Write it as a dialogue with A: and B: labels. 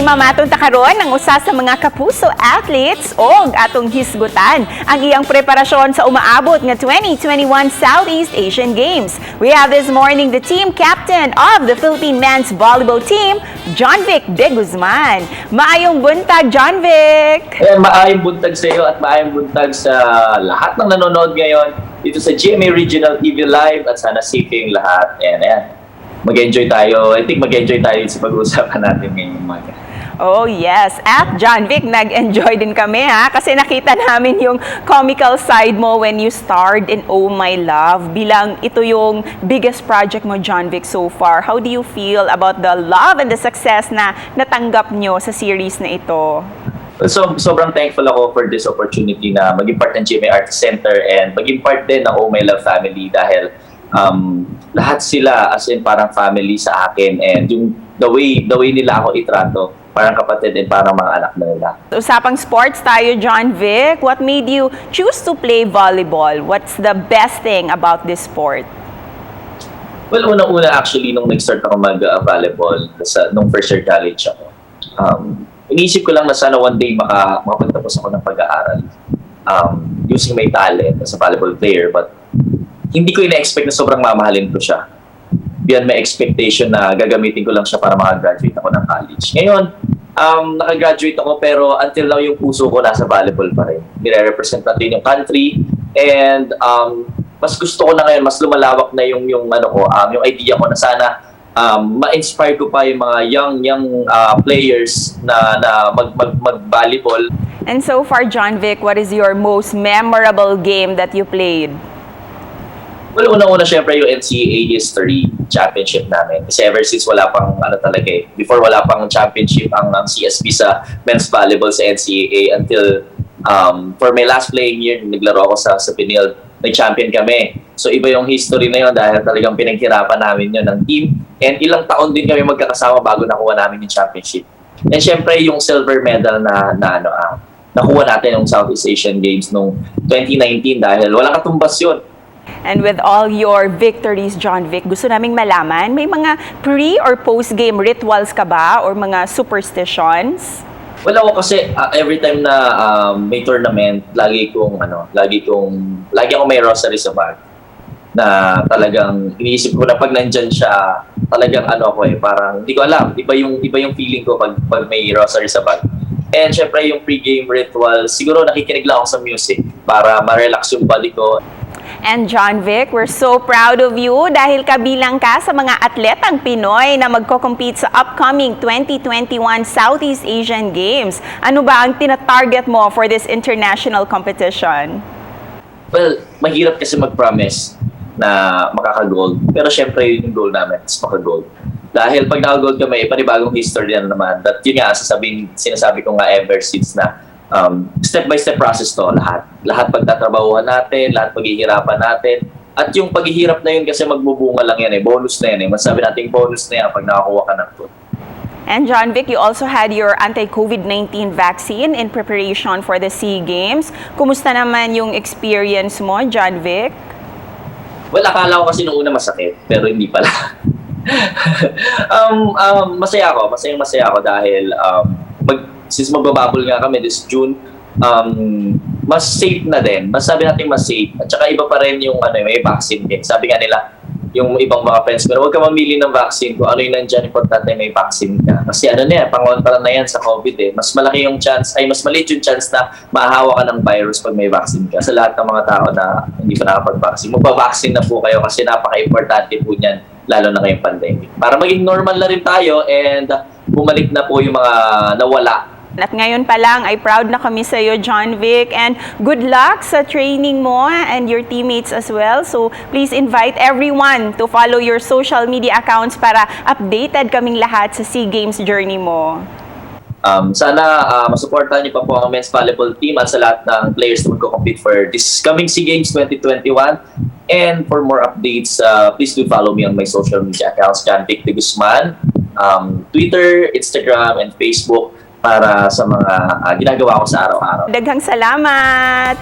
A: Mamatong takaron ng usa sa mga kapuso athletes og atong hisgutan ang iyang preparasyon sa umaabot nga 2021 Southeast Asian Games. We have this morning the team captain of the Philippine men's volleyball team, John Vic De Guzman. Maayong buntag, John Vic!
B: Maayong buntag sa iyo at maayong buntag sa lahat ng nanonood ngayon dito sa GMA Regional TV Live at sana safe kayong lahat. Ayan. Mag-enjoy tayo. I think mag-enjoy tayo sa pag-uusapan natin ngayong umaga.
A: Oh yes, at John Vic, nag-enjoy din kami ha, kasi nakita namin yung comical side mo when you starred in Oh My Love. Bilang ito yung biggest project mo, John Vic, so far. How do you feel about the love and the success na natanggap nyo sa series na ito?
B: So, sobrang thankful ako for this opportunity na maging part ng GMA Arts Center and maging part din ng Oh My Love family dahil lahat sila as in parang family sa akin and yung the way nila ako itrato parang kapatid and parang mga anak na nila.
A: Usapang sports tayo, John Vic. What made you choose to play volleyball? What's the best thing about this sport?
B: Well, unang-una actually nung nag-start ako mag-volleyball nung first year college ako. Iniisip ko lang na sana one day makapagtapos ako ng pag-aaral using my talent as a volleyball player, but hindi ko ina-expect na sobrang mamahalin ko siya. Beyond my expectation na gagamitin ko lang siya para makagraduate ako ng college. Ngayon, nakagraduate ako pero until now yung puso ko nasa volleyball pa rin. Nire-represent natin yung country and mas gusto ko na ngayon, mas lumalawak na yung idea ko na sana ma-inspire ko pa yung mga young players na mag-volleyball.
A: And so far, John Vic, what is your most memorable game that you played?
B: Well, unang-una syempre yung NCAA history championship namin. Kasi ever since wala pang before wala pang championship ang CSB sa men's volleyball sa NCAA until for my last playing year, naglaro ako sa Pinil, nag-champion kami. So iba yung history na yun dahil talagang pinaghirapan namin yun ng team. And ilang taon din kami magkakasama bago nakuha namin yung championship. And syempre yung silver medal na nakuha natin yung Southeast Asian Games noong 2019 dahil walang katumbas yun.
A: And with all your victories, John Vic, gusto naming malaman, may mga pre- or post-game rituals ka ba or mga superstitions?
B: Well, ako kasi every time na may tournament, lagi akong may rosary sa bag. Na talagang iniisip ko na pag nandyan siya, talagang parang hindi ko alam, iba yung feeling ko pag may rosary sa bag. And syempre yung pre-game ritual, siguro nakikinig lang ako sa music para ma-relax yung body ko.
A: And John Vic, we're so proud of you dahil kabilang ka sa mga atletang Pinoy na magko-compete sa upcoming 2021 Southeast Asian Games. Ano ba ang tina-target mo for this international competition?
B: Well, mahirap kasi mag-promise na makaka-gold. Pero syempre yung goal namin is maka-gold. Dahil pag naka-gold kami, panibagong history na naman. That yun nga, sinasabi ko nga ever since na step-by-step process to lahat. Lahat pagtatrabahuhan natin, lahat paghihirapan natin. At yung paghihirap na yun kasi magbubunga lang yan bonus na yan Masabi natin bonus na yan pag nakakuha ka ng gold.
A: And John Vic, you also had your anti-COVID-19 vaccine in preparation for the SEA Games. Kumusta naman yung experience mo, John Vic?
B: Well, akala ko kasi noong una masakit, pero hindi pala. Masaya ako dahil since magbabubble nga kami this June, mas safe na din. Mas sabi natin mas safe. At saka iba pa rin yung may vaccine din. Sabi nga nila, yung ibang mga friends ko, huwag ka mamili ng vaccine kung ano yung nandyan, importante may vaccine ka. Kasi pangontra na yan sa COVID Mas malaki yung chance, mas maliit yung chance na mahahawa ka ng virus pag may vaccine ka. Sa lahat ng mga tao na hindi pa nakapag-vaccine, magpa-vaccine na po kayo kasi napaka-importante po niyan, lalo na ngayong pandemic. Para maging normal na rin tayo and bumalik na po yung mga nawala.
A: At ngayon pa lang ay proud na kami sa iyo, John Vic, and good luck sa training mo and your teammates as well. So please invite everyone to follow your social media accounts para updated kaming lahat sa SEA Games journey mo.
B: Sana masuportahan niyo pa po ang men's volleyball team at sa lahat ng players na magko-compete for this coming SEA Games 2021. And for more updates, please do follow me on my social media accounts, John Vic De Guzman, Twitter, Instagram, and Facebook para sa mga ginagawa ko sa araw-araw.
A: Daghang salamat!